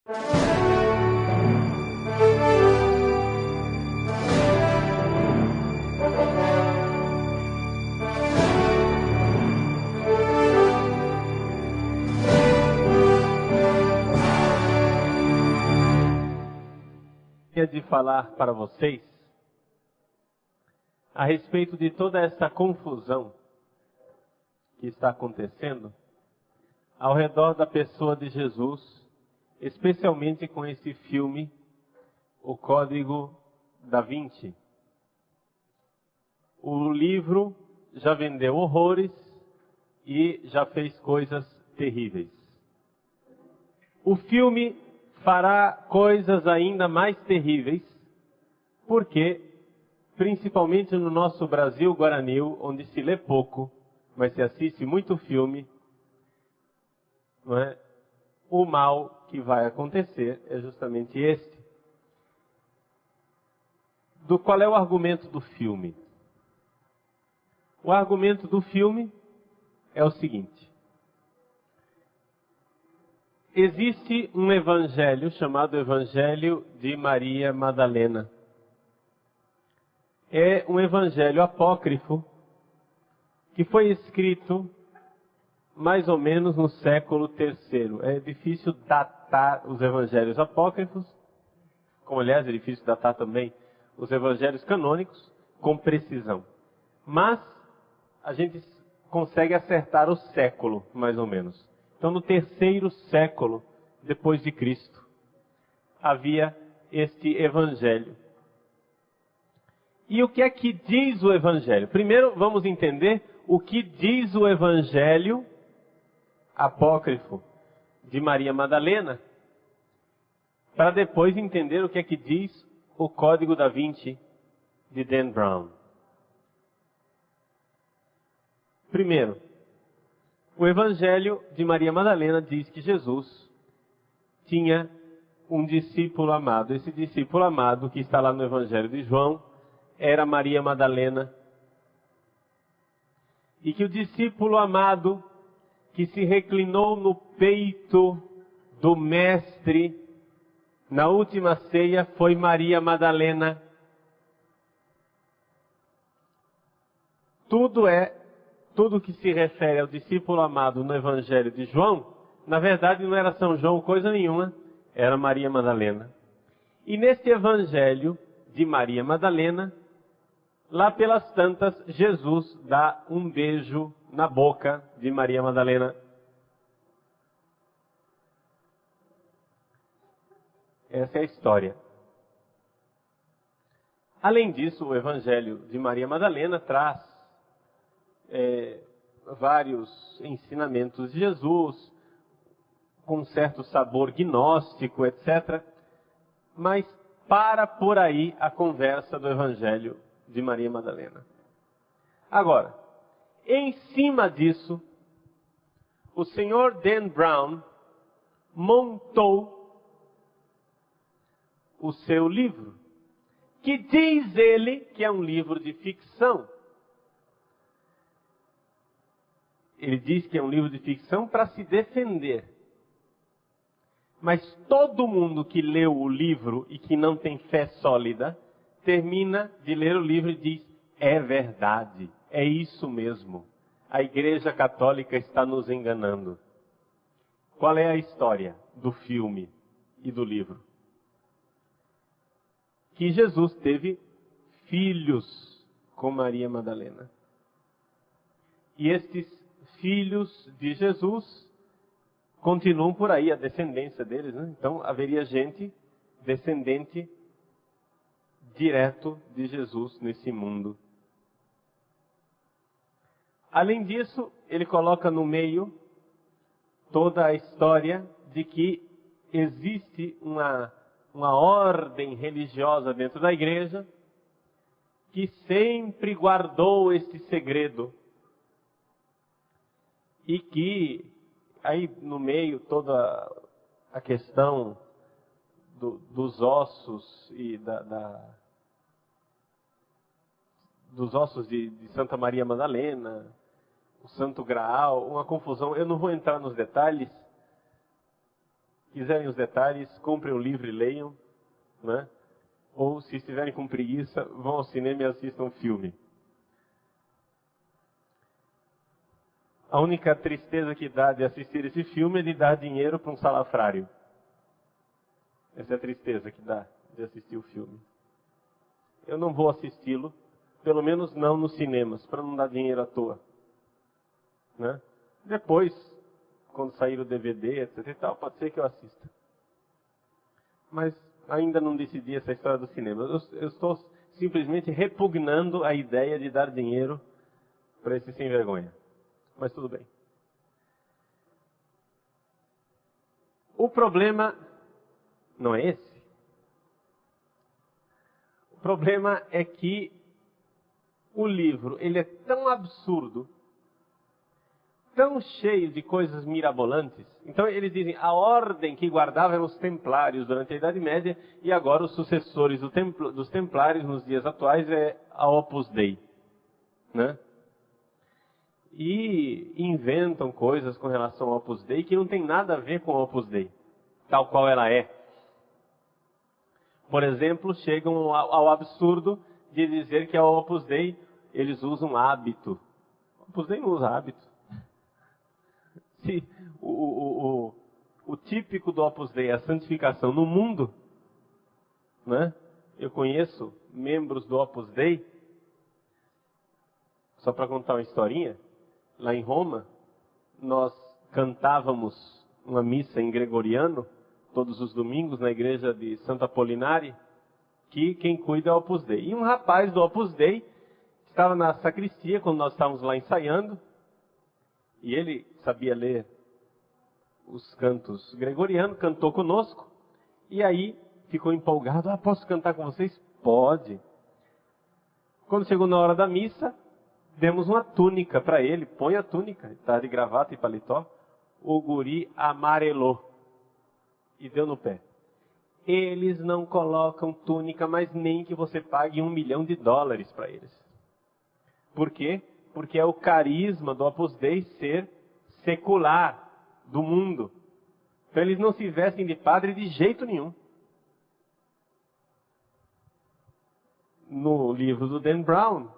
De falar para vocês a respeito de toda essa confusão que está acontecendo ao redor da pessoa de Jesus, especialmente com esse filme, O Código da Vinci. O livro já vendeu horrores e já fez coisas terríveis. O filme fará coisas ainda mais terríveis, porque, principalmente no nosso Brasil guaranil, onde se lê pouco, mas se assiste muito filme, não é? O mal que vai acontecer é justamente este. Qual é o argumento do filme? O argumento do filme é o seguinte. Existe um evangelho chamado Evangelho de Maria Madalena. É um evangelho apócrifo que foi escrito mais ou menos no século III. É difícil datar os evangelhos apócrifos, como aliás é difícil datar também os evangelhos canônicos com precisão. Mas a gente consegue acertar o século, mais ou menos. Então, no 3º século depois de Cristo, havia este evangelho. E o que é que diz o evangelho? Primeiro, vamos entender o que diz o evangelho apócrifo de Maria Madalena, para depois entender o que é que diz o Código da Vinci de Dan Brown. Primeiro, o Evangelho de Maria Madalena diz que Jesus tinha um discípulo amado. Esse discípulo amado, que está lá no Evangelho de João, era Maria Madalena. E que o discípulo amado, que se reclinou no peito do Mestre na última ceia, foi Maria Madalena. Tudo que se refere ao discípulo amado no Evangelho de João, na verdade não era São João coisa nenhuma, era Maria Madalena. E neste Evangelho de Maria Madalena, lá pelas tantas, Jesus dá um beijo na boca de Maria Madalena. Essa é a história. Além disso, o Evangelho de Maria Madalena traz vários ensinamentos de Jesus, com um certo sabor gnóstico, etc. Mas para por aí a conversa do Evangelho de Maria Madalena. Agora, em cima disso, o senhor Dan Brown montou o seu livro, que diz ele que é um livro de ficção. Ele diz que é um livro de ficção para se defender. Mas todo mundo que leu o livro e que não tem fé sólida, termina de ler o livro e diz, é verdade, é isso mesmo. A Igreja Católica está nos enganando. Qual é a história do filme e do livro? Que Jesus teve filhos com Maria Madalena. E estes filhos de Jesus continuam por aí, a descendência deles, né? Então haveria gente descendente direto de Jesus nesse mundo. Além disso, ele coloca no meio toda a história de que existe uma ordem religiosa dentro da igreja que sempre guardou este segredo. E que, aí no meio, toda a questão dos ossos e dos ossos de Santa Maria Madalena, o Santo Graal, uma confusão. Eu não vou entrar nos detalhes, quiserem os detalhes, comprem o livro e leiam, né? Ou, se estiverem com preguiça, vão ao cinema e assistam um filme. A única tristeza que dá de assistir esse filme é de dar dinheiro para um salafrário. Essa é a tristeza que dá de assistir o filme. Eu não vou assisti-lo, pelo menos não nos cinemas, para não dar dinheiro à toa, né? Depois, quando sair o DVD, etc e tal, pode ser que eu assista. Mas ainda não decidi essa história do cinema. Eu estou simplesmente repugnando a ideia de dar dinheiro para esse sem vergonha. Mas tudo bem. O problema não é esse. O problema é que o livro, ele é tão absurdo, tão cheio de coisas mirabolantes. Então eles dizem, a ordem que guardavam os templários durante a Idade Média, e agora os sucessores dos templários nos dias atuais é a Opus Dei, né? E inventam coisas com relação ao Opus Dei que não tem nada a ver com a Opus Dei, tal qual ela é. Por exemplo, chegam ao absurdo de dizer que a Opus Dei, eles usam hábito. A Opus Dei não usa hábito. Se o típico do Opus Dei é a santificação no mundo, né? Eu conheço membros do Opus Dei, só para contar uma historinha, lá em Roma, nós cantávamos uma missa em gregoriano, todos os domingos, na igreja de Santo Apolinare, que quem cuida é o Opus Dei. E um rapaz do Opus Dei estava na sacristia, quando nós estávamos lá ensaiando, e ele sabia ler os cantos gregorianos, cantou conosco, e aí ficou empolgado. Posso cantar com vocês? Pode. Quando chegou na hora da missa, demos uma túnica para ele. Põe a túnica, está de gravata e paletó. O guri amarelou e deu no pé. Eles não colocam túnica, mas nem que você pague $1 milhão para eles. Por quê? Porque é o carisma do Opus Dei ser secular, do mundo. Então eles não se vestem de padre de jeito nenhum. No livro do Dan Brown,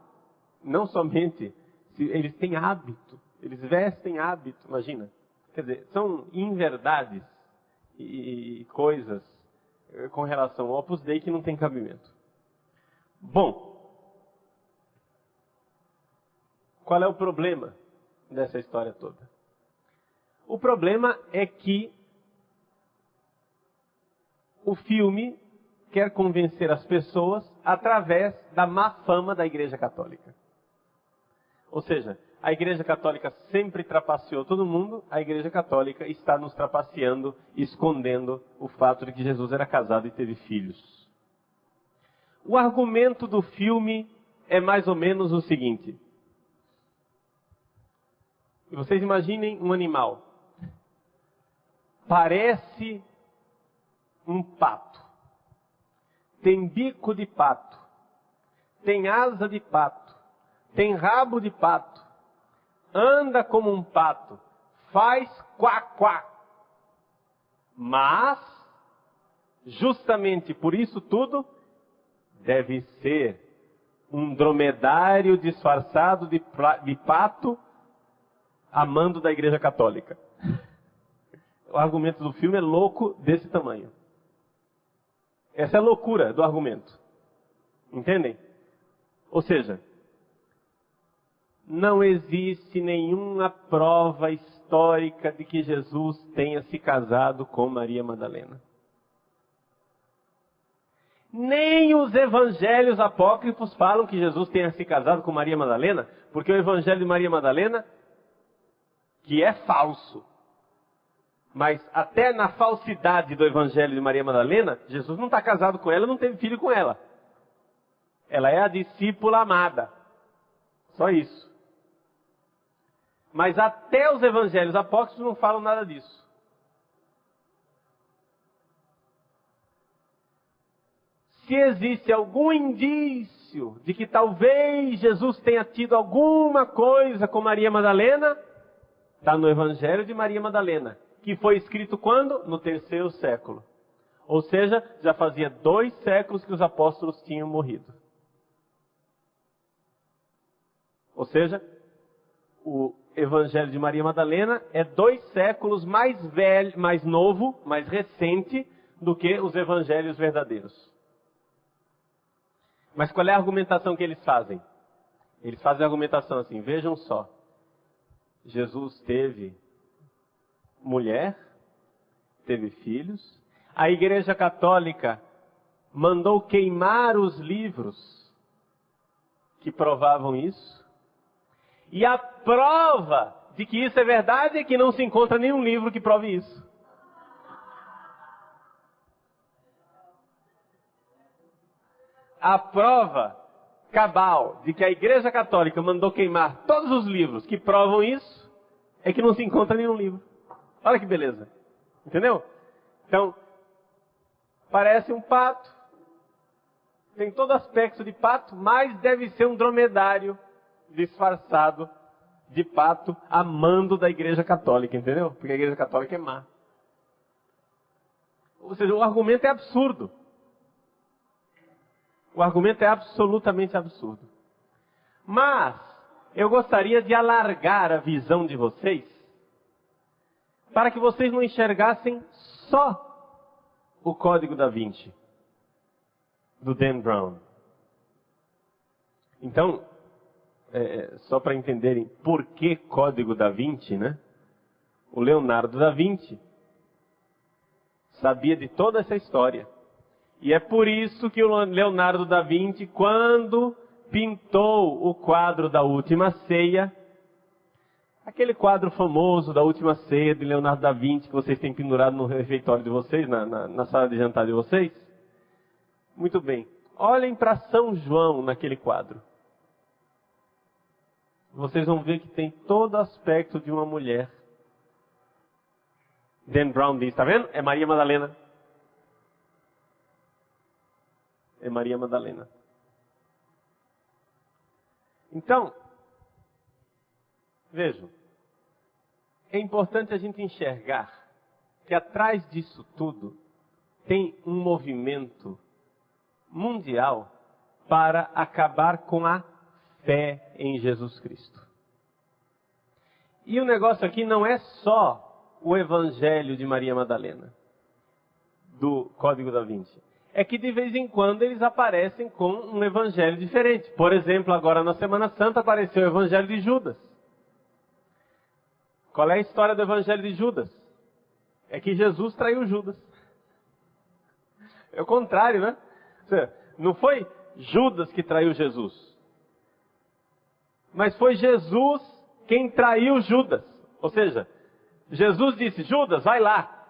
não somente, eles têm hábito, eles vestem hábito, imagina. Quer dizer, são inverdades e coisas com relação ao Opus Dei que não tem cabimento. Bom, qual é o problema dessa história toda? O problema é que o filme quer convencer as pessoas através da má fama da Igreja Católica. Ou seja, a Igreja Católica sempre trapaceou todo mundo, a Igreja Católica está nos trapaceando, escondendo o fato de que Jesus era casado e teve filhos. O argumento do filme é mais ou menos o seguinte. E vocês imaginem um animal. Parece um pato. Tem bico de pato. Tem asa de pato. Tem rabo de pato. Anda como um pato. Faz quá-quá. Mas, justamente por isso tudo, deve ser um dromedário disfarçado de pato amando da Igreja Católica. O argumento do filme é louco desse tamanho. Essa é a loucura do argumento. Entendem? Ou seja, não existe nenhuma prova histórica de que Jesus tenha se casado com Maria Madalena. Nem os evangelhos apócrifos falam que Jesus tenha se casado com Maria Madalena, porque o evangelho de Maria Madalena, que é falso, mas até na falsidade do evangelho de Maria Madalena, Jesus não está casado com ela, não teve filho com ela. Ela é a discípula amada. Só isso. Mas até os evangelhos apócrifos não falam nada disso. Se existe algum indício de que talvez Jesus tenha tido alguma coisa com Maria Madalena, está no evangelho de Maria Madalena, que foi escrito quando? No 3º século. Ou seja, já fazia 2 séculos que os apóstolos tinham morrido. Ou seja, o Evangelho de Maria Madalena é 2 séculos mais velho, mais novo, mais recente do que os evangelhos verdadeiros. Mas qual é a argumentação que eles fazem? Eles fazem a argumentação assim, vejam só. Jesus teve mulher, teve filhos. A Igreja Católica mandou queimar os livros que provavam isso. E a prova de que isso é verdade é que não se encontra nenhum livro que prove isso. A prova cabal de que a Igreja Católica mandou queimar todos os livros que provam isso é que não se encontra nenhum livro. Olha que beleza. Entendeu? Então, parece um pato. Tem todo aspecto de pato, mas deve ser um dromedário disfarçado de pato a mando da Igreja Católica, entendeu? Porque a Igreja Católica é má. Ou seja, o argumento é absurdo. O argumento é absolutamente absurdo. Mas eu gostaria de alargar a visão de vocês para que vocês não enxergassem só o Código da Vinci, do Dan Brown. Então, só para entenderem por que Código da Vinci, né? O Leonardo da Vinci sabia de toda essa história. E é por isso que o Leonardo da Vinci, quando pintou o quadro da Última Ceia, aquele quadro famoso da Última Ceia de Leonardo da Vinci, que vocês têm pendurado no refeitório de vocês, na sala de jantar de vocês. Muito bem. Olhem para São João naquele quadro. Vocês vão ver que tem todo aspecto de uma mulher. Dan Brown diz, está vendo? É Maria Madalena. É Maria Madalena. Então, vejam, é importante a gente enxergar que atrás disso tudo tem um movimento mundial para acabar com a fé em Jesus Cristo. E o negócio aqui não é só o Evangelho de Maria Madalena, do Código da Vinci. É que de vez em quando eles aparecem com um evangelho diferente. Por exemplo, agora na Semana Santa apareceu o Evangelho de Judas. Qual é a história do Evangelho de Judas? É que Jesus traiu Judas. É o contrário, né? Não foi Judas que traiu Jesus. Mas foi Jesus quem traiu Judas. Ou seja, Jesus disse, Judas, vai lá.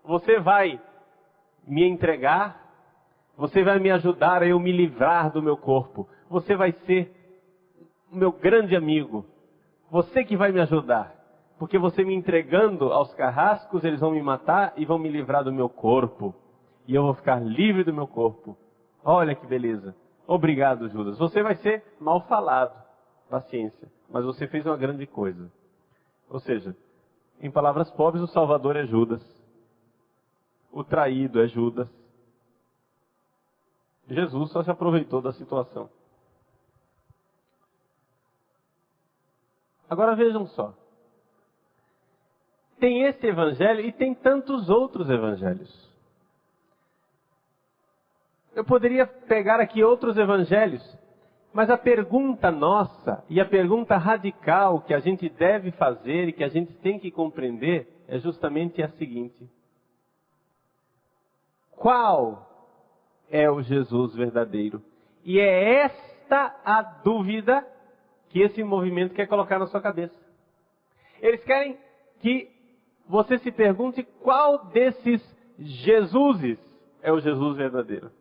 Você vai me entregar, você vai me ajudar a eu me livrar do meu corpo. Você vai ser o meu grande amigo. Você que vai me ajudar. Porque você me entregando aos carrascos, eles vão me matar e vão me livrar do meu corpo. E eu vou ficar livre do meu corpo. Olha que beleza. Obrigado, Judas. Você vai ser mal falado. Paciência. Mas você fez uma grande coisa. Ou seja, em palavras pobres, o Salvador é Judas. O traído é Judas. Jesus só se aproveitou da situação. Agora vejam só. Tem esse evangelho e tem tantos outros evangelhos. Eu poderia pegar aqui outros evangelhos, mas a pergunta nossa e a pergunta radical que a gente deve fazer e que a gente tem que compreender é justamente a seguinte: qual é o Jesus verdadeiro? E é esta a dúvida que esse movimento quer colocar na sua cabeça. Eles querem que você se pergunte qual desses Jesuses é o Jesus verdadeiro.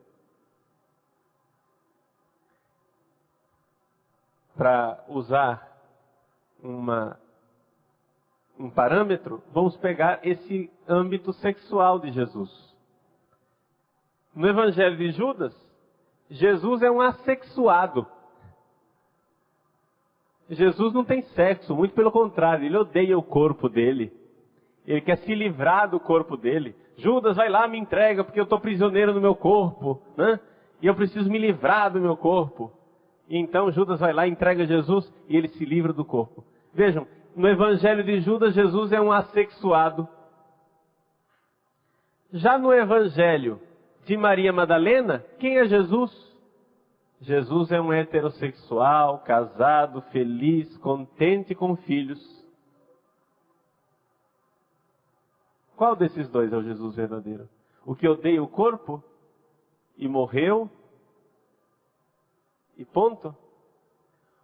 Para usar um parâmetro, vamos pegar esse âmbito sexual de Jesus. No Evangelho de Judas, Jesus é um assexuado. Jesus não tem sexo, muito pelo contrário, ele odeia o corpo dele. Ele quer se livrar do corpo dele. Judas, vai lá, me entrega, porque eu estou prisioneiro no meu corpo, né? E eu preciso me livrar do meu corpo. E então Judas vai lá, entrega Jesus e ele se livra do corpo. Vejam, no evangelho de Judas, Jesus é um assexuado. Já no evangelho de Maria Madalena, quem é Jesus? Jesus é um heterossexual, casado, feliz, contente com filhos. Qual desses dois é o Jesus verdadeiro? O que odeia o corpo e morreu e ponto?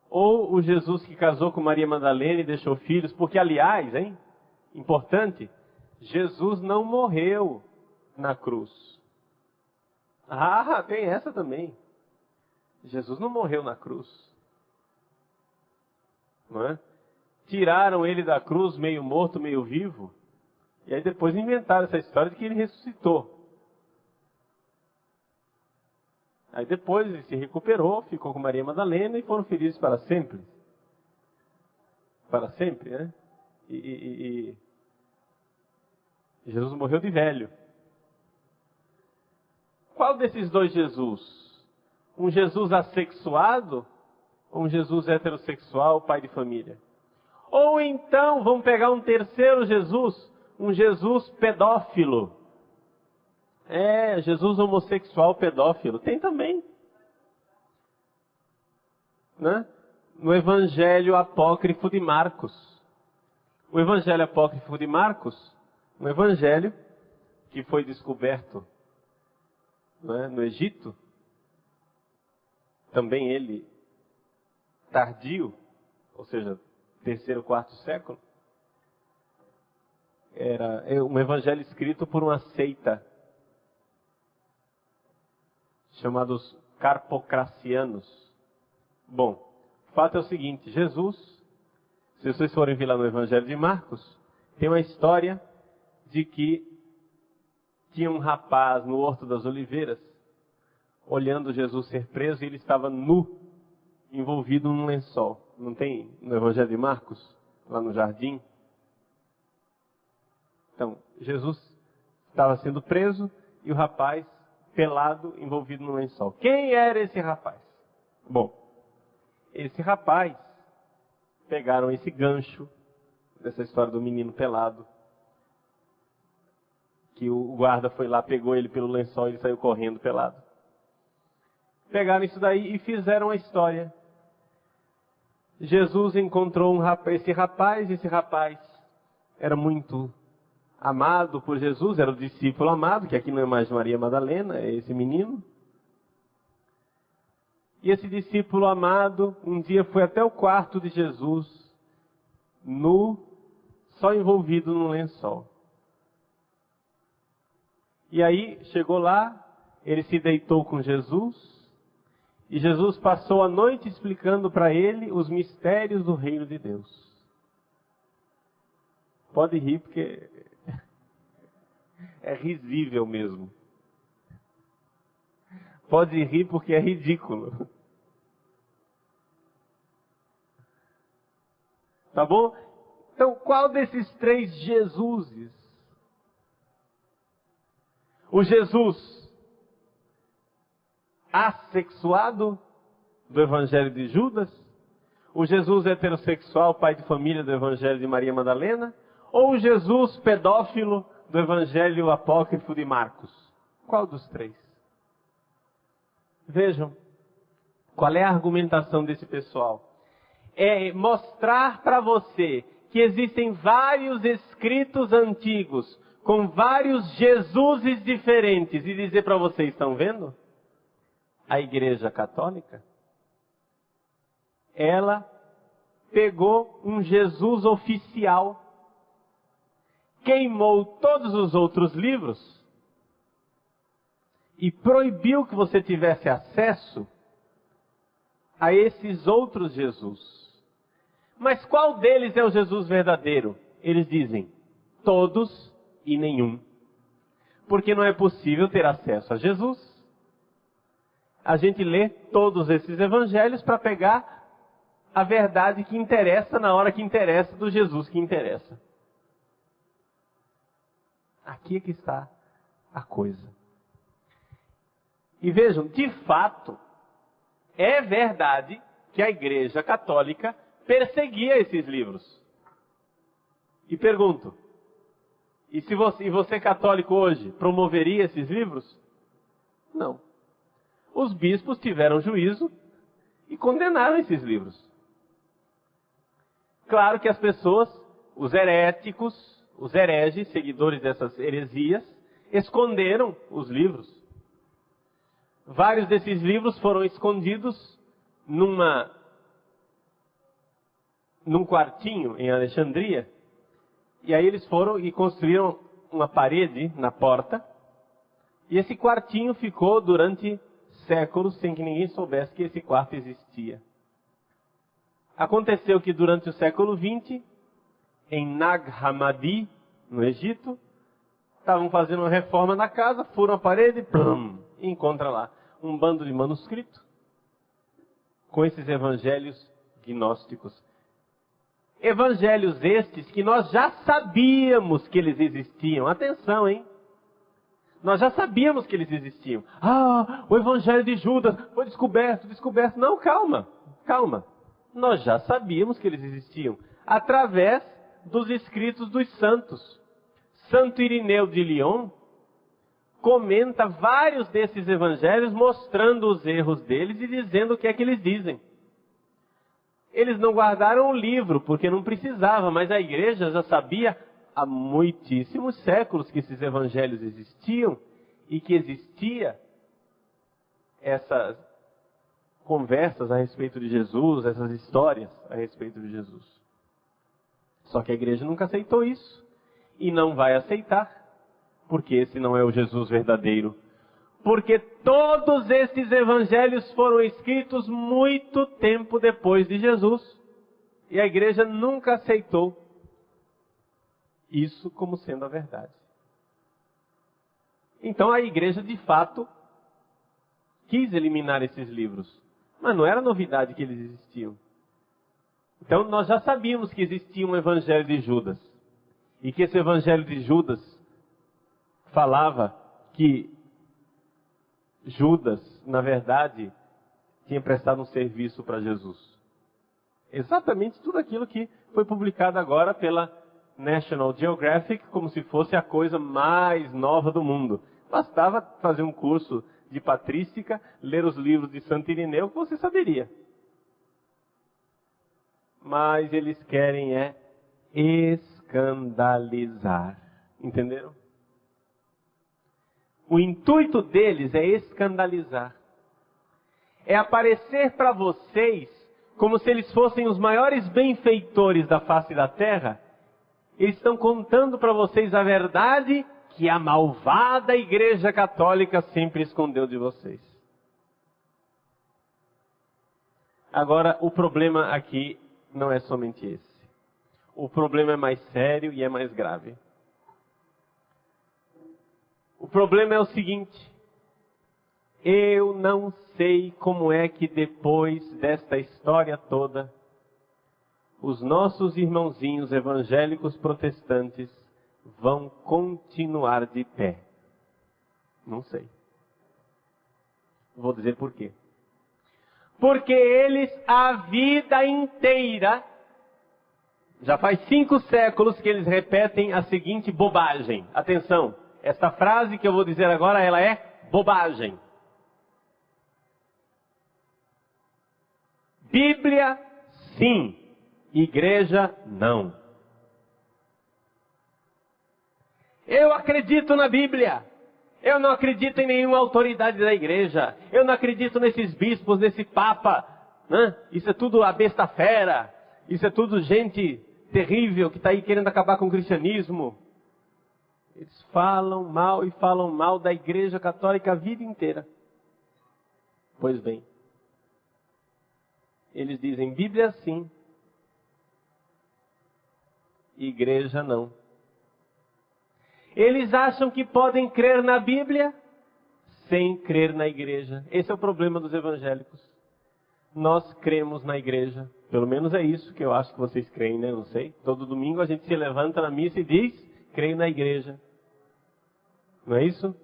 Ou o Jesus que casou com Maria Madalena e deixou filhos? Porque, aliás, importante, Jesus não morreu na cruz. Ah, tem essa também. Jesus não morreu na cruz. Não é? Tiraram ele da cruz meio morto, meio vivo. E aí depois inventaram essa história de que ele ressuscitou. Aí depois ele se recuperou, ficou com Maria Madalena e foram felizes para sempre. Para sempre, né? E Jesus morreu de velho. Qual desses dois Jesus? Um Jesus assexuado ou um Jesus heterossexual, pai de família? Ou então, vamos pegar um terceiro Jesus, um Jesus pedófilo. Jesus homossexual pedófilo. Tem também. Né? No Evangelho Apócrifo de Marcos. O Evangelho Apócrifo de Marcos, um evangelho que foi descoberto, né, no Egito, também ele tardio, ou seja, terceiro, quarto século, era um evangelho escrito por uma seita chamados carpocracianos. Bom, o fato é o seguinte, Jesus, se vocês forem ver lá no Evangelho de Marcos, tem uma história de que tinha um rapaz no Horto das Oliveiras, olhando Jesus ser preso, e ele estava nu, envolvido num lençol. Não tem no Evangelho de Marcos, lá no jardim? Então, Jesus estava sendo preso e o rapaz pelado, envolvido no lençol. Quem era esse rapaz? Bom, esse rapaz, pegaram esse gancho dessa história do menino pelado, que o guarda foi lá, pegou ele pelo lençol e ele saiu correndo pelado. Pegaram isso daí e fizeram a história. Jesus encontrou esse rapaz era muito amado por Jesus, era o discípulo amado, que aqui não é mais Maria Madalena, é esse menino. E esse discípulo amado, um dia foi até o quarto de Jesus, nu, só envolvido num lençol. E aí, chegou lá, ele se deitou com Jesus, e Jesus passou a noite explicando para ele os mistérios do reino de Deus. Pode rir, porque é risível mesmo. Pode rir porque é ridículo. Tá bom? Então, qual desses três Jesuses? O Jesus assexuado do Evangelho de Judas? O Jesus heterossexual, pai de família do Evangelho de Maria Madalena? Ou o Jesus pedófilo do Evangelho Apócrifo de Marcos? Qual dos três? Vejam, qual é a argumentação desse pessoal? É mostrar para você que existem vários escritos antigos com vários Jesuses diferentes e dizer para vocês, estão vendo? A Igreja Católica, ela pegou um Jesus oficial, queimou todos os outros livros e proibiu que você tivesse acesso a esses outros Jesus. Mas qual deles é o Jesus verdadeiro? Eles dizem, todos e nenhum. Porque não é possível ter acesso a Jesus. A gente lê todos esses evangelhos para pegar a verdade que interessa na hora que interessa, do Jesus que interessa. Aqui é que está a coisa. E vejam, de fato, é verdade que a Igreja Católica perseguia esses livros. E pergunto, e você católico hoje, promoveria esses livros? Não. Os bispos tiveram juízo e condenaram esses livros. Claro que as pessoas, os heréticos, os hereges, seguidores dessas heresias, esconderam os livros. Vários desses livros foram escondidos num quartinho em Alexandria. E aí eles foram e construíram uma parede na porta. E esse quartinho ficou durante séculos sem que ninguém soubesse que esse quarto existia. Aconteceu que durante o século XX, em Nag Hammadi, no Egito, estavam fazendo uma reforma na casa, furam a parede, e encontra lá um bando de manuscrito com esses evangelhos gnósticos. Evangelhos estes que nós já sabíamos que eles existiam. Atenção, hein? Nós já sabíamos que eles existiam. Ah, o evangelho de Judas foi descoberto. Não, calma. Nós já sabíamos que eles existiam através dos escritos dos santos. Santo Irineu de Lyon comenta vários desses evangelhos, mostrando os erros deles e dizendo o que é que eles dizem. Eles não guardaram o livro, porque não precisava, mas a igreja já sabia há muitíssimos séculos que esses evangelhos existiam e que existia essas conversas a respeito de Jesus, essas histórias a respeito de Jesus. Só que a igreja nunca aceitou isso e não vai aceitar, porque esse não é o Jesus verdadeiro. Porque todos esses evangelhos foram escritos muito tempo depois de Jesus. E a igreja nunca aceitou isso como sendo a verdade. Então a igreja, de fato, quis eliminar esses livros. Mas não era novidade que eles existiam. Então nós já sabíamos que existia um evangelho de Judas. E que esse evangelho de Judas falava que Judas, na verdade, tinha prestado um serviço para Jesus. Exatamente tudo aquilo que foi publicado agora pela National Geographic, como se fosse a coisa mais nova do mundo. Bastava fazer um curso de patrística, ler os livros de Santo Irineu, que você saberia. Mas eles querem escandalizar. Entenderam? O intuito deles é escandalizar. É aparecer para vocês como se eles fossem os maiores benfeitores da face da terra. Eles estão contando para vocês a verdade que a malvada Igreja Católica sempre escondeu de vocês. Agora, o problema aqui não é somente esse. O problema é mais sério e é mais grave. O problema é o seguinte: eu não sei como é que depois desta história toda, os nossos irmãozinhos evangélicos protestantes vão continuar de pé. Não sei. Vou dizer por quê. Porque eles, a vida inteira, já faz 5 séculos que eles repetem a seguinte bobagem. Atenção, esta frase que eu vou dizer agora, ela é bobagem. Bíblia, sim. Igreja, não. Eu acredito na Bíblia. Eu não acredito em nenhuma autoridade da igreja. Eu não acredito nesses bispos, nesse papa. Né? Isso é tudo a besta fera. Isso é tudo gente terrível que está aí querendo acabar com o cristianismo. Eles falam mal da Igreja Católica a vida inteira. Pois bem, eles dizem Bíblia sim, Igreja não. Eles acham que podem crer na Bíblia sem crer na Igreja. Esse é o problema dos evangélicos. Nós cremos na Igreja. Pelo menos é isso que eu acho que vocês creem, né? Não sei. Todo domingo a gente se levanta na missa e diz, creio na Igreja. Não é isso?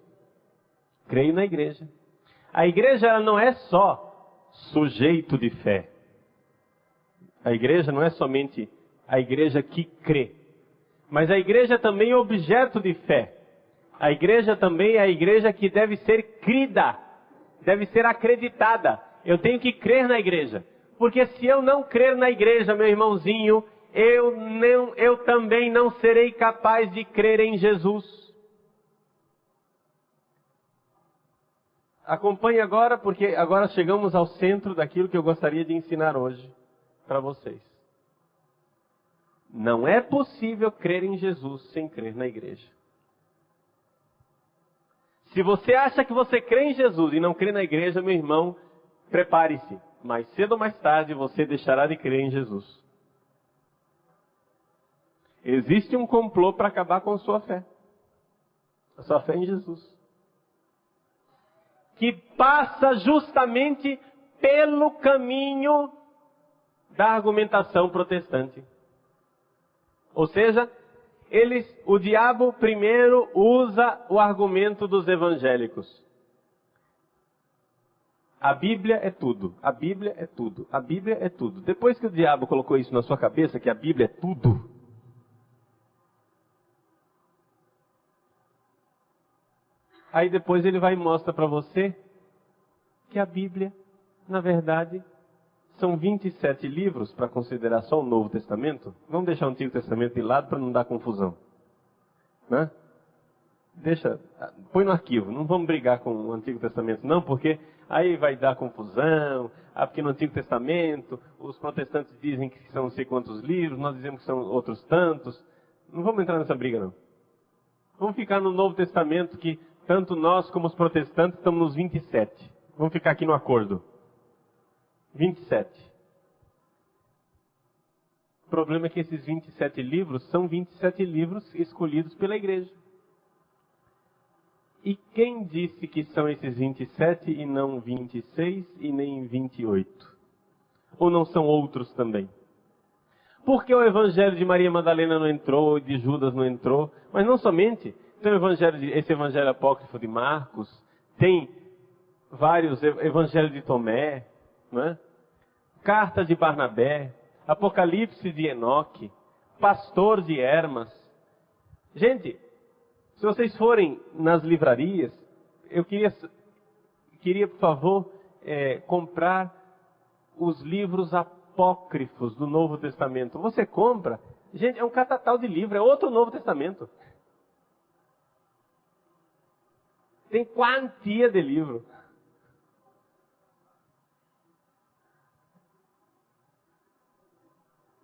Creio na igreja. A igreja ela não é só sujeito de fé. A igreja não é somente a igreja que crê. Mas a igreja também é objeto de fé. A igreja também é a igreja que deve ser crida. Deve ser acreditada. Eu tenho que crer na igreja. Porque se eu não crer na igreja, meu irmãozinho, eu também não serei capaz de crer em Jesus. Acompanhe agora, porque agora chegamos ao centro daquilo que eu gostaria de ensinar hoje para vocês. Não é possível crer em Jesus sem crer na igreja. Se você acha que você crê em Jesus e não crê na igreja, meu irmão, prepare-se. Mais cedo ou mais tarde você deixará de crer em Jesus. Existe um complô para acabar com a sua fé. A sua fé em Jesus. Que passa justamente pelo caminho da argumentação protestante. Ou seja, o diabo primeiro usa o argumento dos evangélicos. A Bíblia é tudo, a Bíblia é tudo, a Bíblia é tudo. Depois que o diabo colocou isso na sua cabeça, que a Bíblia é tudo, aí depois ele vai e mostra para você que a Bíblia, na verdade, são 27 livros para considerar só o Novo Testamento. Vamos deixar o Antigo Testamento de lado para não dar confusão. Né? Põe no arquivo, não vamos brigar com o Antigo Testamento não, porque aí vai dar confusão. Porque no Antigo Testamento os protestantes dizem que são não sei quantos livros, nós dizemos que são outros tantos. Não vamos entrar nessa briga não. Vamos ficar no Novo Testamento, que tanto nós como os protestantes estamos nos 27. Vamos ficar aqui no acordo. 27. O problema é que esses 27 livros são 27 livros escolhidos pela igreja. E quem disse que são esses 27 e não 26 e nem 28? Ou não são outros também? Porque o evangelho de Maria Madalena não entrou, de Judas não entrou, mas não somente. Tem esse evangelho apócrifo de Marcos, tem vários evangelhos de Tomé, não é? Carta de Barnabé, Apocalipse de Enoque, Pastor de Hermas. Gente, se vocês forem nas livrarias, eu queria por favor, comprar os livros apócrifos do Novo Testamento. Você compra, gente, é um catatal de livro, é outro Novo Testamento. Tem quantia de livro.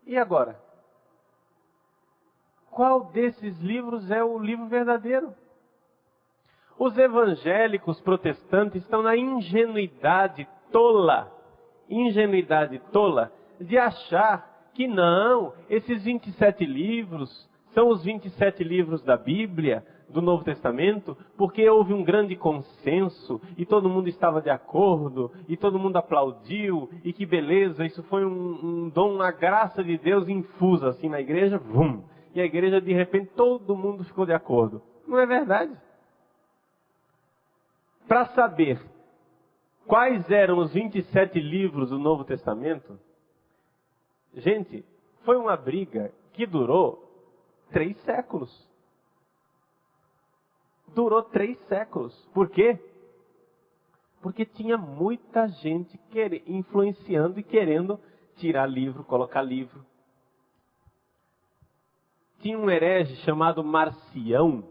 E agora? Qual desses livros é o livro verdadeiro? Os evangélicos protestantes estão na ingenuidade tola de achar que não, esses 27 livros são os 27 livros da Bíblia, do Novo Testamento, porque houve um grande consenso e todo mundo estava de acordo e todo mundo aplaudiu e que beleza, isso foi um dom, uma graça de Deus infusa assim na igreja, vum, e a igreja de repente todo mundo ficou de acordo. Não é verdade? Para saber quais eram os 27 livros do Novo Testamento, gente, foi uma briga que durou 3 séculos. Durou 3 séculos. Por quê? Porque tinha muita gente influenciando e querendo tirar livro, colocar livro. Tinha um herege chamado Marcião,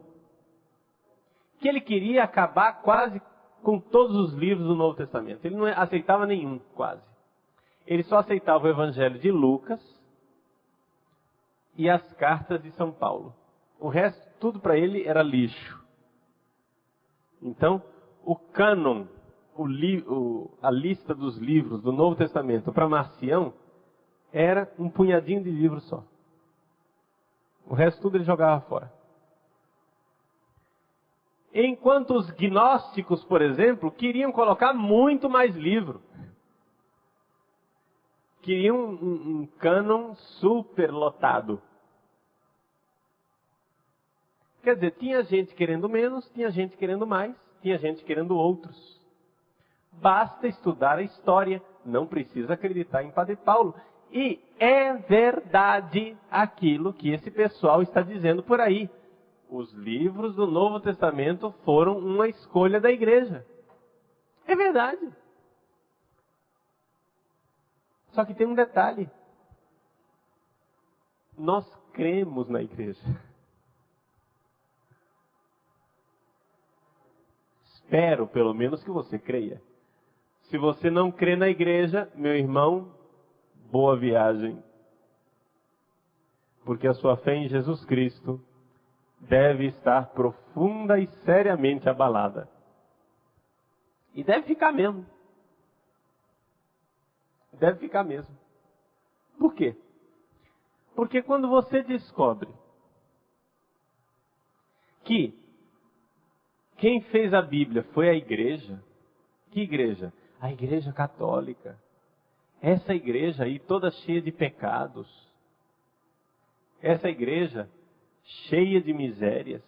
que ele queria acabar quase com todos os livros do Novo Testamento. Ele não aceitava nenhum, quase. Ele só aceitava o Evangelho de Lucas e as cartas de São Paulo. O resto, tudo para ele era lixo. Então, o cânon, a lista dos livros do Novo Testamento para Marcião era um punhadinho de livros só. O resto tudo ele jogava fora. Enquanto os gnósticos, por exemplo, queriam colocar muito mais livro. Queriam um cânon super lotado. Quer dizer, tinha gente querendo menos, tinha gente querendo mais, tinha gente querendo outros. Basta estudar a história, não precisa acreditar em Padre Paulo. E é verdade aquilo que esse pessoal está dizendo por aí. Os livros do Novo Testamento foram uma escolha da igreja. É verdade. Só que tem um detalhe. Nós cremos na igreja. Espero, pelo menos, que você creia. Se você não crê na igreja, meu irmão, boa viagem. Porque a sua fé em Jesus Cristo deve estar profunda e seriamente abalada. E deve ficar mesmo. Deve ficar mesmo. Por quê? Porque quando você descobre que quem fez a Bíblia foi a igreja, que igreja? A igreja católica. Essa igreja aí toda cheia de pecados. Essa igreja cheia de misérias.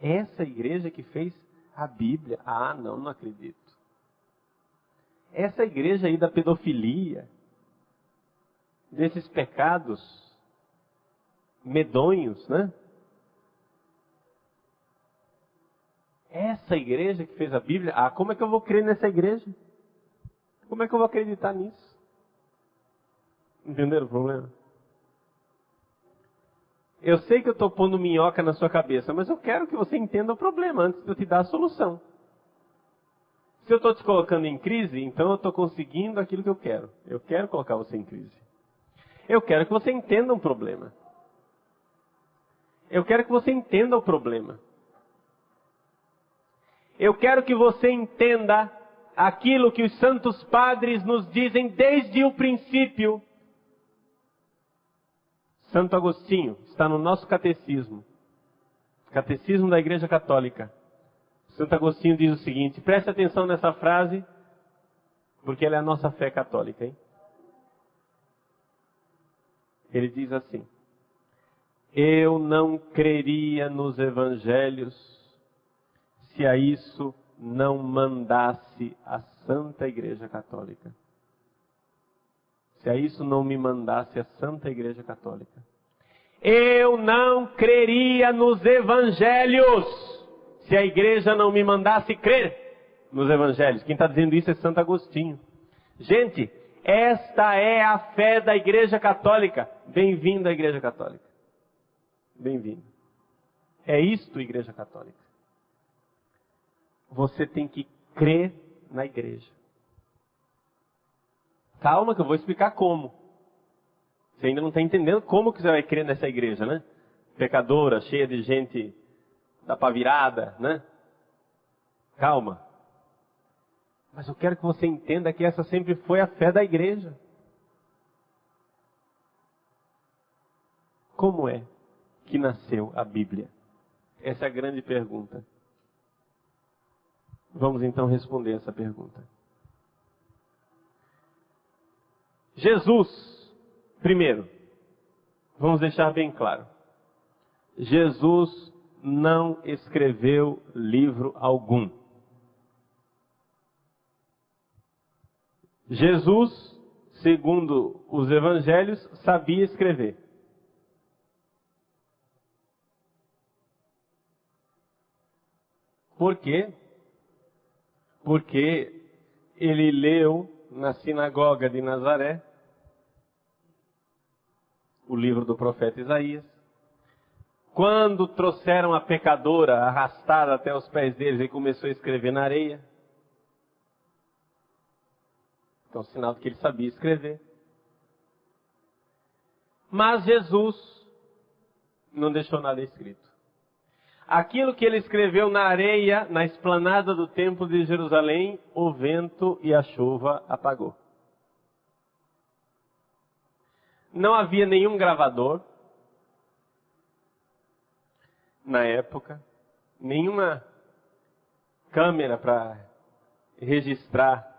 Essa igreja que fez a Bíblia. Ah, não acredito. Essa igreja aí da pedofilia, desses pecados medonhos, né? Essa igreja que fez a Bíblia, ah, como é que eu vou crer nessa igreja? Como é que eu vou acreditar nisso? Entenderam o problema? Eu sei que eu estou pondo minhoca na sua cabeça, mas eu quero que você entenda o problema antes de eu te dar a solução. Se eu estou te colocando em crise, então eu estou conseguindo aquilo que eu quero. Eu quero colocar você em crise. Eu quero que você entenda um problema. Eu quero que você entenda o problema. Eu quero que você entenda aquilo que os santos padres nos dizem desde o princípio. Santo Agostinho está no nosso catecismo. Catecismo da Igreja Católica. Santo Agostinho diz o seguinte, preste atenção nessa frase, porque ela é a nossa fé católica, hein? Ele diz assim: eu não creria nos evangelhos se a isso não mandasse a Santa Igreja Católica. Se a isso não me mandasse a Santa Igreja Católica. Eu não creria nos evangelhos se a igreja não me mandasse crer nos evangelhos. Quem está dizendo isso é Santo Agostinho. Gente, esta é a fé da Igreja Católica. Bem-vindo à Igreja Católica. Bem-vindo. É isto, Igreja Católica. Você tem que crer na igreja. Calma que eu vou explicar como. Você ainda não está entendendo como que você vai crer nessa igreja, né? Pecadora, cheia de gente da pá virada, né? Calma. Mas eu quero que você entenda que essa sempre foi a fé da igreja. Como é que nasceu a Bíblia? Essa é a grande pergunta. Vamos então responder essa pergunta. Jesus, primeiro, vamos deixar bem claro. Jesus não escreveu livro algum. Jesus, segundo os evangelhos, sabia escrever. Por quê? Porque ele leu na sinagoga de Nazaré o livro do profeta Isaías. Quando trouxeram a pecadora arrastada até os pés deles, ele começou a escrever na areia. Então, sinal de que ele sabia escrever. Mas Jesus não deixou nada escrito. Aquilo que ele escreveu na areia, na esplanada do templo de Jerusalém, o vento e a chuva apagou. Não havia nenhum gravador na época, nenhuma câmera para registrar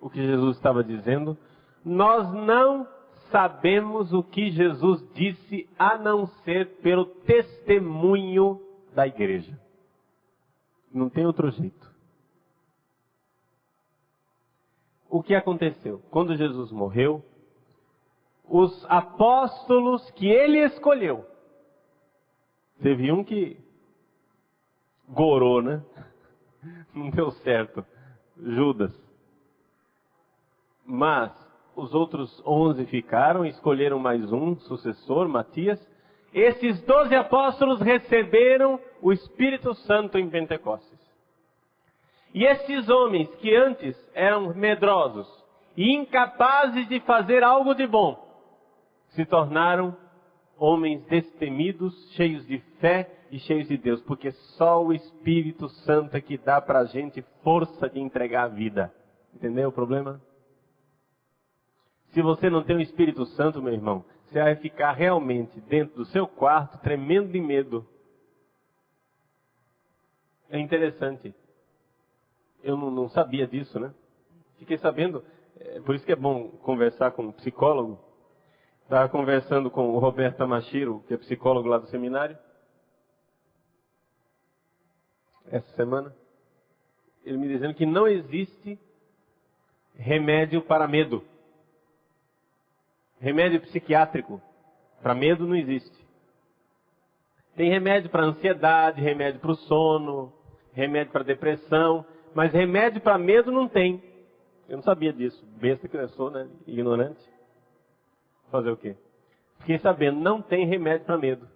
o que Jesus estava dizendo. Nós não sabemos o que Jesus disse a não ser pelo testemunho da igreja. Não tem outro jeito. O que aconteceu? Quando Jesus morreu, os apóstolos que ele escolheu, teve um que gorou, né? Não deu certo. Judas. Mas os outros 11 ficaram, escolheram mais um sucessor, Matias. Esses 12 apóstolos receberam o Espírito Santo em Pentecostes. E esses homens que antes eram medrosos e incapazes de fazer algo de bom, se tornaram homens destemidos, cheios de fé e cheios de Deus, porque só o Espírito Santo é que dá para a gente força de entregar a vida. Entendeu o problema? Se você não tem o Espírito Santo, meu irmão, você vai ficar realmente dentro do seu quarto, tremendo de medo. É interessante. Eu não sabia disso, né? Fiquei sabendo, por isso que é bom conversar com um psicólogo. Estava conversando com o Roberto Tamashiro, que é psicólogo lá do seminário, essa semana. Ele me dizendo que não existe remédio para medo. Remédio psiquiátrico para medo não existe. Tem remédio para ansiedade, remédio para o sono, remédio para depressão, mas remédio para medo não tem. Eu não sabia disso. Besta que eu sou, né? Ignorante. Fazer o quê? Fiquei sabendo, não tem remédio para medo.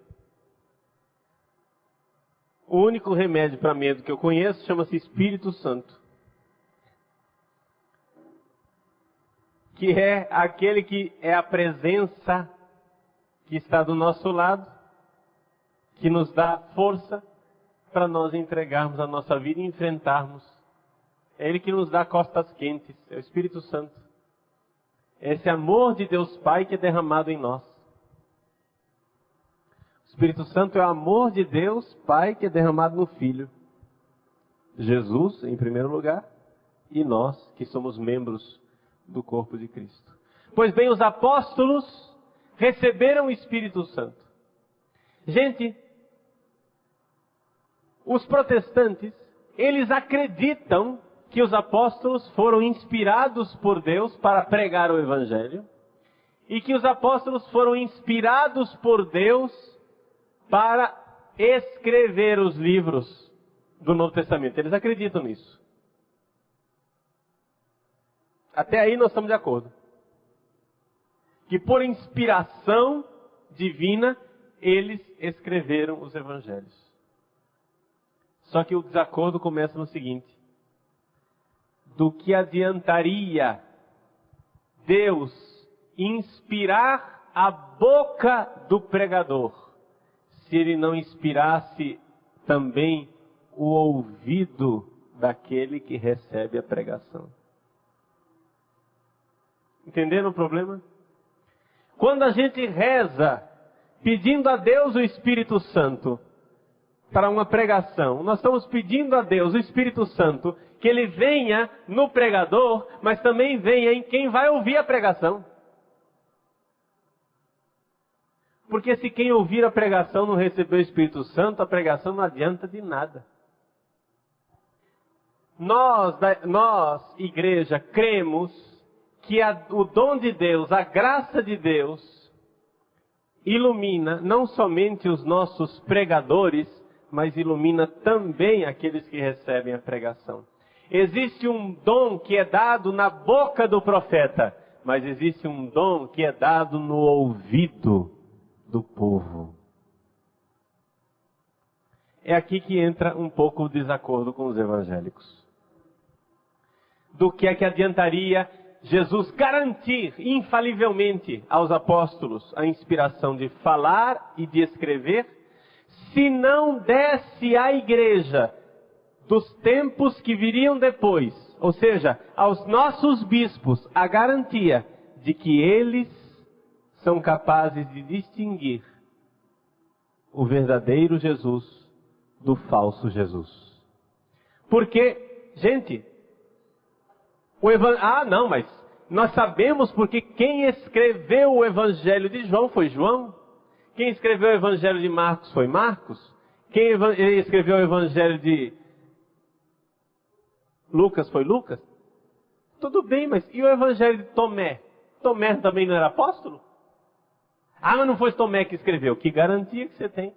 O único remédio para medo que eu conheço chama-se Espírito Santo. Que é aquele que é a presença que está do nosso lado, que nos dá força para nós entregarmos a nossa vida e enfrentarmos. É Ele que nos dá costas quentes, é o Espírito Santo. Esse amor de Deus Pai que é derramado em nós. O Espírito Santo é o amor de Deus Pai que é derramado no Filho. Jesus, em primeiro lugar, e nós, que somos membros do corpo de Cristo. Pois bem, os apóstolos receberam o Espírito Santo. Gente, os protestantes, eles acreditam que os apóstolos foram inspirados por Deus para pregar o Evangelho e que os apóstolos foram inspirados por Deus para escrever os livros do Novo Testamento. Eles acreditam nisso. Até aí nós estamos de acordo. Que por inspiração divina, eles escreveram os Evangelhos. Só que o desacordo começa no seguinte: do que adiantaria Deus inspirar a boca do pregador, se ele não inspirasse também o ouvido daquele que recebe a pregação? Entenderam o problema? Quando a gente reza pedindo a Deus o Espírito Santo para uma pregação, nós estamos pedindo a Deus o Espírito Santo que ele venha no pregador, mas também venha em quem vai ouvir a pregação. Porque se quem ouvir a pregação não receber o Espírito Santo, a pregação não adianta de nada. Nós, igreja, cremos que o dom de Deus, a graça de Deus, ilumina não somente os nossos pregadores, mas ilumina também aqueles que recebem a pregação. Existe um dom que é dado na boca do profeta, mas existe um dom que é dado no ouvido do povo. É aqui que entra um pouco o desacordo com os evangélicos. Do que é que adiantaria Jesus garantir infalivelmente aos apóstolos a inspiração de falar e de escrever, se não desse à igreja dos tempos que viriam depois, ou seja, aos nossos bispos, a garantia de que eles são capazes de distinguir o verdadeiro Jesus do falso Jesus. Porque, gente, mas Nós sabemos porque quem escreveu o Evangelho de João foi João. Quem escreveu o Evangelho de Marcos foi Marcos. Quem escreveu o Evangelho de Lucas foi Lucas. Tudo bem, mas e o Evangelho de Tomé? Tomé também não era apóstolo? Ah, mas não foi Tomé que escreveu. Que garantia que você tem?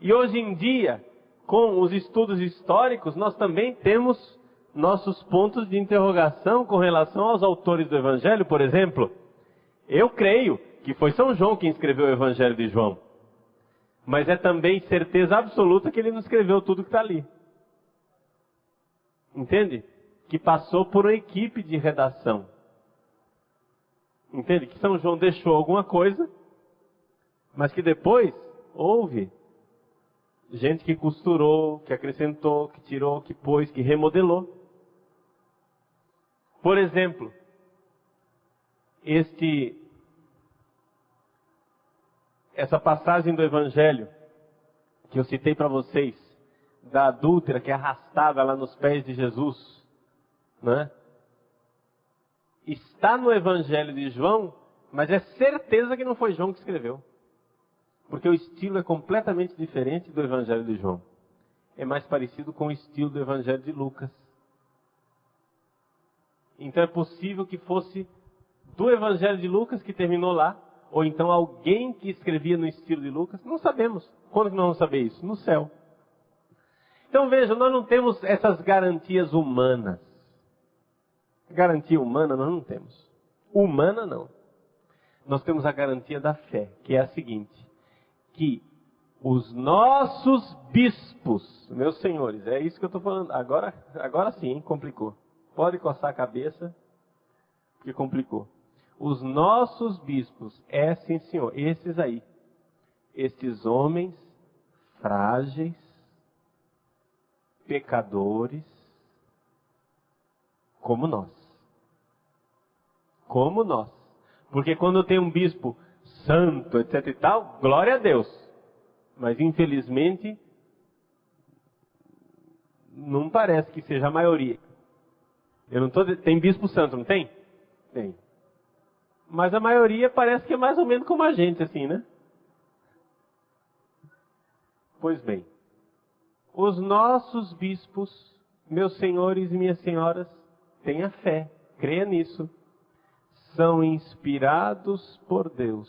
E hoje em dia, com os estudos históricos, nós também temos nossos pontos de interrogação com relação aos autores do Evangelho. Por exemplo, eu creio que foi São João quem escreveu o Evangelho de João. Mas é também certeza absoluta que ele não escreveu tudo que está ali. Entende? Que passou por uma equipe de redação. Entende? Que São João deixou alguma coisa, mas que depois houve gente que costurou, que acrescentou, que tirou, que pôs, que remodelou. Por exemplo, essa passagem do Evangelho que eu citei para vocês, da adúltera que é arrastada lá nos pés de Jesus, né? Está no Evangelho de João, mas é certeza que não foi João que escreveu. Porque o estilo é completamente diferente do Evangelho de João. É mais parecido com o estilo do Evangelho de Lucas. Então é possível que fosse do Evangelho de Lucas que terminou lá, ou então alguém que escrevia no estilo de Lucas. Não sabemos. Quando que nós vamos saber isso? No céu. Então veja, nós não temos essas garantias humanas. Garantia humana nós não temos. Humana não. Nós temos a garantia da fé, que é a seguinte: que os nossos bispos, meus senhores, é isso que eu estou falando. Agora sim, hein? Complicou. Pode coçar a cabeça, que complicou. Os nossos bispos, sim senhor, esses aí. Estes homens frágeis, pecadores, como nós. Como nós. Porque quando tem um bispo santo, etc e tal, glória a Deus. Mas infelizmente, não parece que seja a maioria. Tem bispo santo, não tem? Tem. Mas a maioria parece que é mais ou menos como a gente, assim, né? Pois bem, os nossos bispos, meus senhores e minhas senhoras, tenha fé, creia nisso. São inspirados por Deus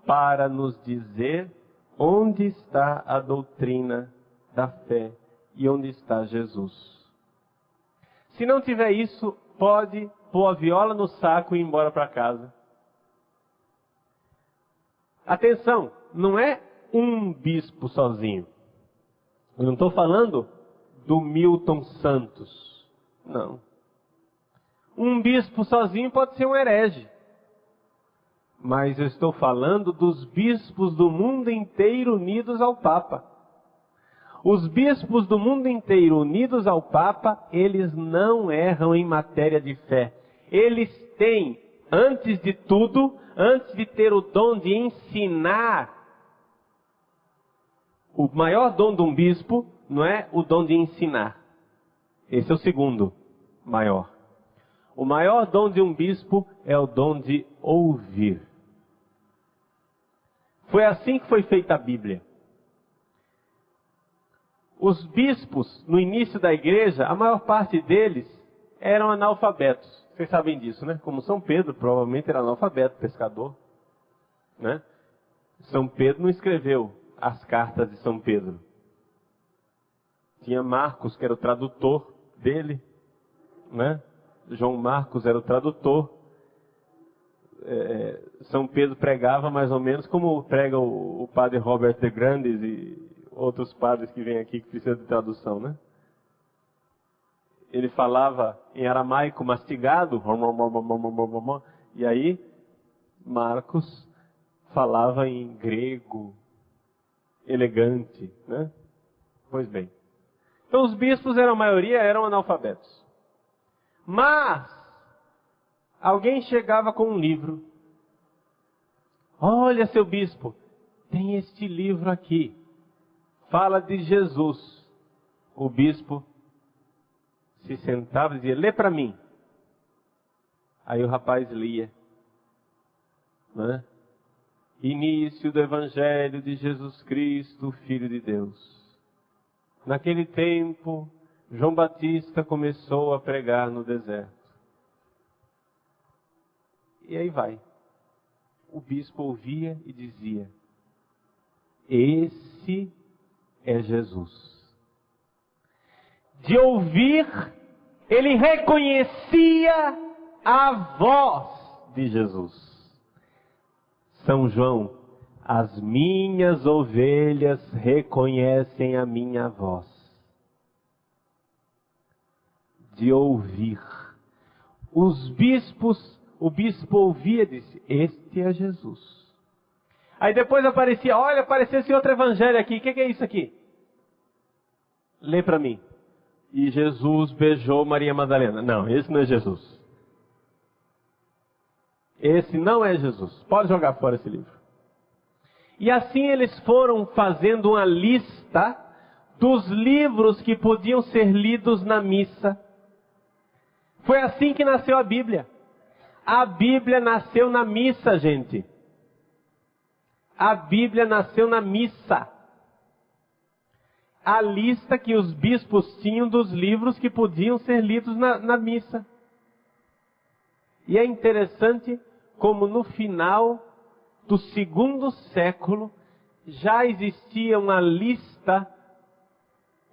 para nos dizer onde está a doutrina da fé e onde está Jesus. Se não tiver isso, pode pôr a viola no saco e ir embora para casa. Atenção, não é um bispo sozinho. Eu não estou falando do Milton Santos. Não. Um bispo sozinho pode ser um herege. Mas eu estou falando dos bispos do mundo inteiro unidos ao Papa. Os bispos do mundo inteiro unidos ao Papa, eles não erram em matéria de fé. Eles têm, antes de tudo, antes de ter o dom de ensinar, o maior dom de um bispo não é o dom de ensinar. Esse é o segundo maior. O maior dom de um bispo é o dom de ouvir. Foi assim que foi feita a Bíblia. Os bispos, no início da igreja, a maior parte deles eram analfabetos. Vocês sabem disso, né? Como São Pedro, provavelmente era analfabeto, pescador. Né? São Pedro não escreveu as cartas de São Pedro. Tinha Marcos, que era o tradutor dele. Né? João Marcos era o tradutor. São Pedro pregava mais ou menos como prega o padre Robert de Grandes e outros padres que vêm aqui que precisam de tradução, né? Ele falava em aramaico mastigado, e aí Marcos falava em grego elegante, né? Pois bem. Então os bispos, a maioria, eram analfabetos. Mas alguém chegava com um livro. Olha, seu bispo, tem este livro aqui. Fala de Jesus. O bispo se sentava e dizia, lê para mim. Aí o rapaz lia, né? Início do Evangelho de Jesus Cristo, Filho de Deus. Naquele tempo, João Batista começou a pregar no deserto. E aí vai. O bispo ouvia e dizia: esse é Jesus. De ouvir, ele reconhecia a voz de Jesus. São João: as minhas ovelhas reconhecem a minha voz. De ouvir. Os bispos, o bispo ouvia e disse: este é Jesus. Aí depois aparecia: olha, apareceu esse outro evangelho aqui, o que é isso aqui? Lê para mim. E Jesus beijou Maria Madalena. Não, esse não é Jesus. Esse não é Jesus. Pode jogar fora esse livro. E assim eles foram fazendo uma lista dos livros que podiam ser lidos na missa. Foi assim que nasceu a Bíblia. A Bíblia nasceu na missa, gente. A Bíblia nasceu na missa. A lista que os bispos tinham dos livros que podiam ser lidos na missa. E é interessante como no final do segundo século já existia uma lista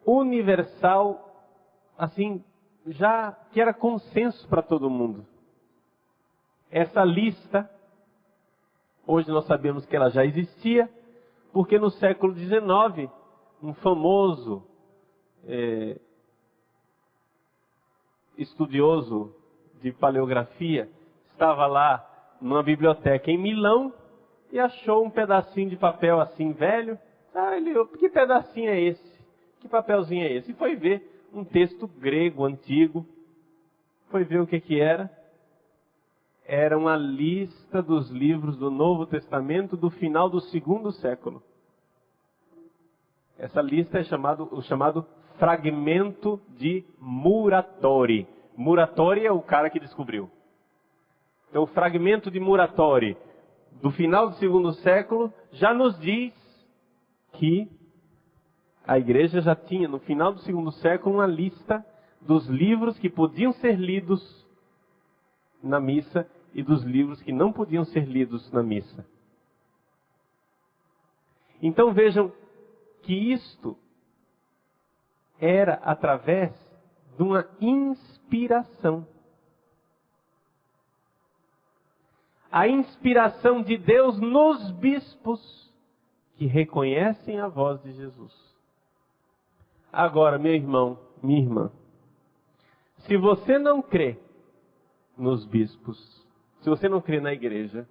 universal, assim, já que era consenso para todo mundo. Essa lista, hoje nós sabemos que ela já existia, porque no século XIX, um famoso estudioso de paleografia estava lá numa biblioteca em Milão e achou um pedacinho de papel assim velho. Que pedacinho é esse? Que papelzinho é esse? E foi ver um texto grego antigo. Foi ver o que era. Era uma lista dos livros do Novo Testamento do final do segundo século. Essa lista é o chamado fragmento de Muratori. Muratori é o cara que descobriu. Então o fragmento de Muratori do final do segundo século já nos diz que a igreja já tinha no final do segundo século uma lista dos livros que podiam ser lidos na missa e dos livros que não podiam ser lidos na missa. Então vejam que isto era através de uma inspiração. A inspiração de Deus nos bispos que reconhecem a voz de Jesus. Agora, meu irmão, minha irmã, se você não crê nos bispos, se você não crê na igreja,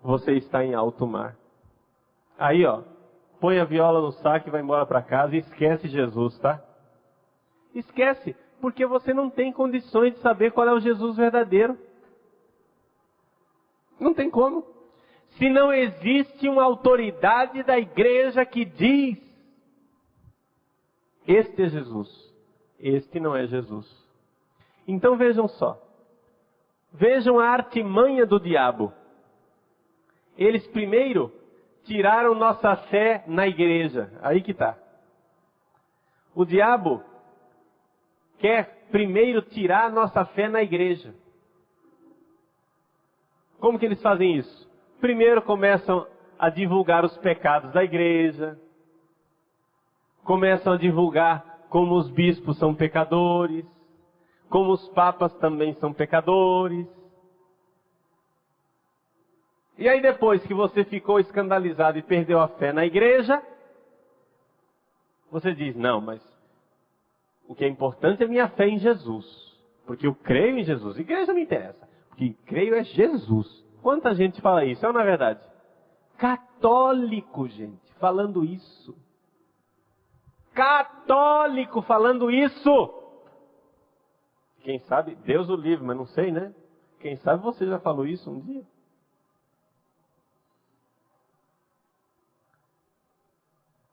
você está em alto mar. Aí, ó, põe a viola no saco e vai embora para casa e esquece Jesus, tá? Esquece, porque você não tem condições de saber qual é o Jesus verdadeiro. Não tem como. Se não existe uma autoridade da igreja que diz: este é Jesus, este não é Jesus. Então vejam só. Vejam a artimanha do diabo. Eles primeiro tiraram nossa fé na igreja. Aí que está. O diabo quer primeiro tirar a nossa fé na igreja. Como que eles fazem isso? Primeiro começam a divulgar os pecados da igreja. Começam a divulgar como os bispos são pecadores. Como os papas também são pecadores. E aí depois que você ficou escandalizado e perdeu a fé na igreja, você diz: não, mas o que é importante é minha fé em Jesus. Porque eu creio em Jesus. Igreja não interessa. O que creio é Jesus. Quanta gente fala isso? É ou não é verdade? Católico, gente, falando isso. Católico falando isso. Quem sabe, Deus o livre, mas não sei, né? Quem sabe você já falou isso um dia.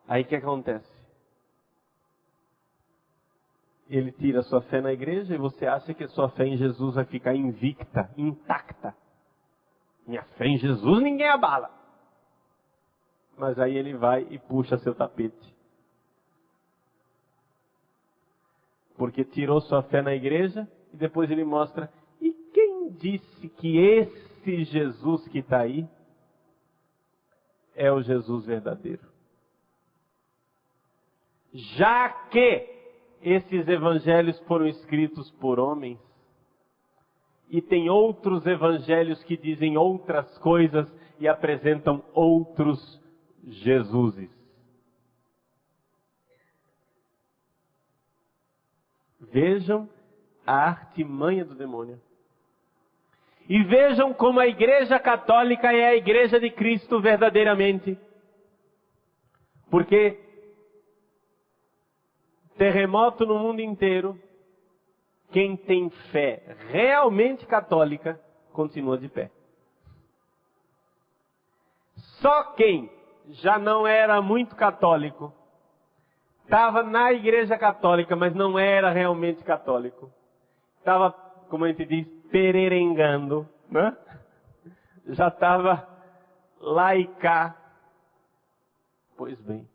Aí o que acontece? ele tira a sua fé na igreja e você acha que a sua fé em Jesus vai ficar invicta, intacta. Minha fé em Jesus ninguém abala. Mas aí ele vai e puxa seu tapete. Porque tirou sua fé na igreja e depois ele mostra: e quem disse que esse Jesus que está aí é o Jesus verdadeiro? Já que esses evangelhos foram escritos por homens, e tem outros evangelhos que dizem outras coisas e apresentam outros Jesuses. Vejam a artimanha do demônio. E vejam como a Igreja Católica é a Igreja de Cristo verdadeiramente. Porque terremoto no mundo inteiro, quem tem fé realmente católica continua de pé. Só quem já não era muito católico, estava na Igreja Católica, mas não era realmente católico, estava, como a gente diz, pererengando, né? Já estava lá e cá. Pois bem,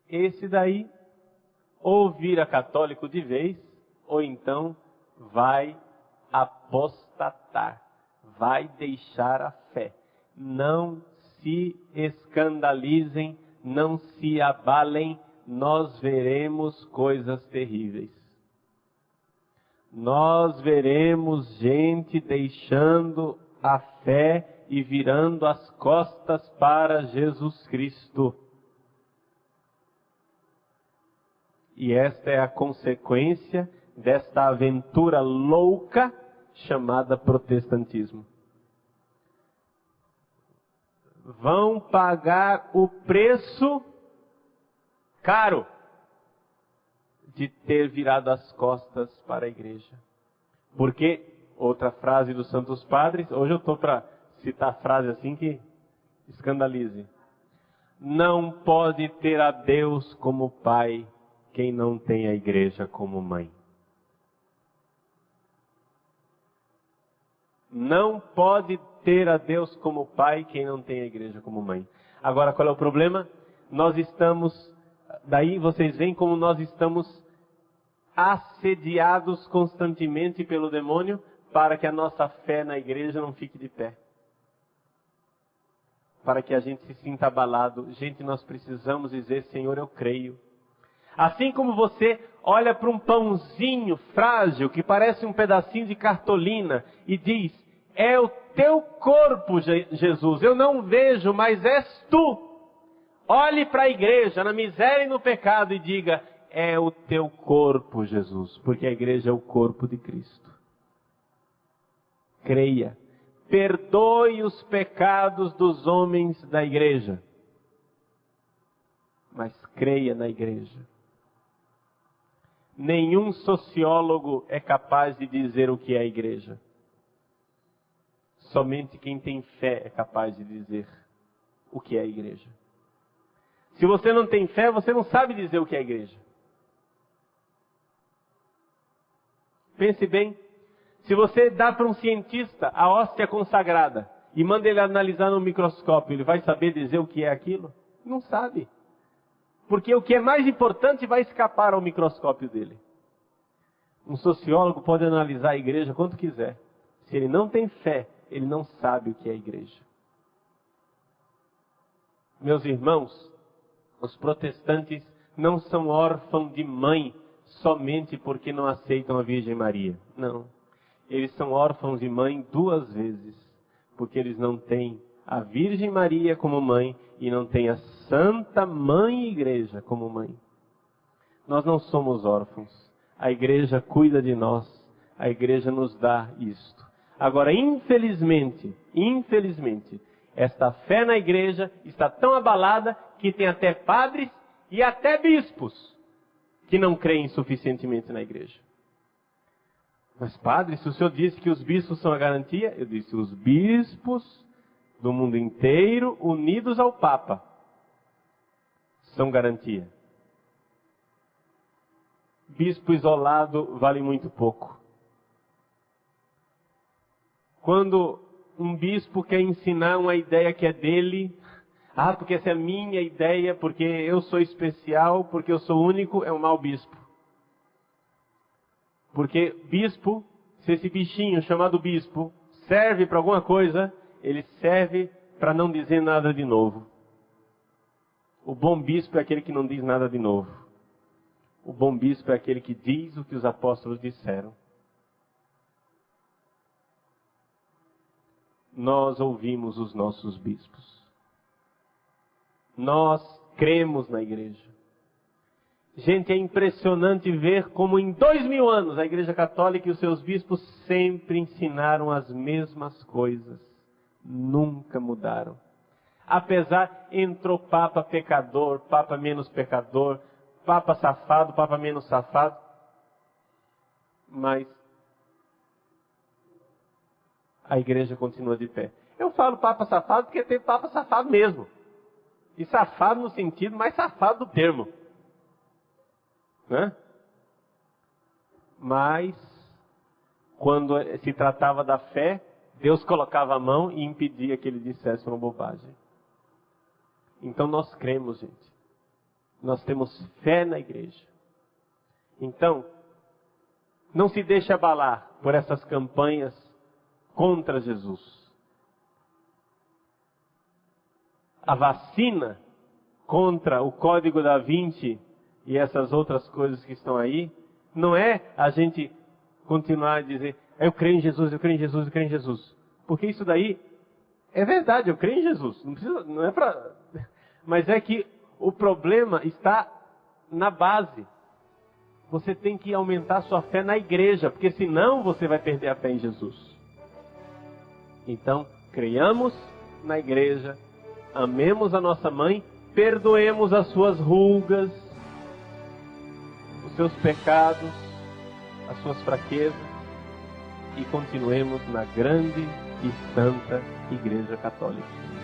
esse daí ou vira católico de vez, ou então vai apostatar, vai deixar a fé. Não se escandalizem, não se abalem, nós veremos coisas terríveis. Nós veremos gente deixando a fé e virando as costas para Jesus Cristo. E esta é a consequência desta aventura louca chamada protestantismo. Vão pagar o preço caro de ter virado as costas para a igreja. Porque, outra frase dos Santos Padres, hoje eu estou para citar frase assim que escandalize. Não pode ter a Deus como pai quem não tem a igreja como mãe. Não pode ter a Deus como pai quem não tem a igreja como mãe. Agora, qual é o problema? Nós estamos, daí vocês veem como nós estamos assediados constantemente pelo demônio para que a nossa fé na igreja não fique de pé. Para que a gente se sinta abalado. Gente, nós precisamos dizer: Senhor, eu creio. Assim como você olha para um pãozinho frágil que parece um pedacinho de cartolina e diz: é o teu corpo, Jesus, eu não vejo, mas és tu. Olhe para a igreja na miséria e no pecado e diga: é o teu corpo, Jesus, porque a igreja é o corpo de Cristo. Creia. Perdoe os pecados dos homens da igreja, mas creia na igreja. Nenhum sociólogo é capaz de dizer o que é a igreja. Somente quem tem fé é capaz de dizer o que é a igreja. Se você não tem fé, você não sabe dizer o que é a igreja. Pense bem. Se você dá para um cientista a hóstia consagrada e manda ele analisar no microscópio, ele vai saber dizer o que é aquilo? Não sabe. Porque o que é mais importante vai escapar ao microscópio dele. Um sociólogo pode analisar a igreja quanto quiser. Se ele não tem fé, ele não sabe o que é a igreja. Meus irmãos, os protestantes não são órfãos de mãe somente porque não aceitam a Virgem Maria. Não. Eles são órfãos de mãe duas vezes. Porque eles não têm a Virgem Maria como mãe e não têm a Santa Mãe Igreja como mãe. Nós não somos órfãos. A igreja cuida de nós. A igreja nos dá isto. Agora, infelizmente, esta fé na igreja está tão abalada que tem até padres e até bispos que não creem suficientemente na igreja. Mas, padre, se o senhor disse que os bispos são a garantia, eu disse: os bispos do mundo inteiro unidos ao Papa são garantia. bispo isolado vale muito pouco. Quando um bispo quer ensinar uma ideia que é dele, porque essa é a minha ideia, porque eu sou especial, porque eu sou único, é um mau bispo. Porque bispo, se esse bichinho chamado bispo serve para alguma coisa, ele serve para não dizer nada de novo. O bom bispo é aquele que não diz nada de novo. O bom bispo é aquele que diz o que os apóstolos disseram. Nós ouvimos os nossos bispos. Nós cremos na igreja. Gente, é impressionante ver como em 2000 anos a Igreja Católica e os seus bispos sempre ensinaram as mesmas coisas. Nunca mudaram. Apesar, entrou Papa pecador, Papa menos pecador, Papa safado, Papa menos safado. Mas a igreja continua de pé. Eu falo Papa safado porque teve Papa safado mesmo. E safado no sentido mais safado do termo. Né? Mas, quando se tratava da fé, Deus colocava a mão e impedia que ele dissesse uma bobagem. Então nós cremos, gente. Nós temos fé na igreja. Então, não se deixe abalar por essas campanhas contra Jesus. A vacina contra o Código da Vinci e essas outras coisas que estão aí, não é a gente continuar a dizer, eu creio em Jesus, eu creio em Jesus, eu creio em Jesus. Porque isso daí é verdade, eu creio em Jesus. Não é para... Mas é que o problema está na base. Você tem que aumentar sua fé na igreja, porque senão você vai perder a fé em Jesus. Então, creiamos na igreja, amemos a nossa mãe, perdoemos as suas rugas, os seus pecados, as suas fraquezas e continuemos na grande e santa Igreja Católica.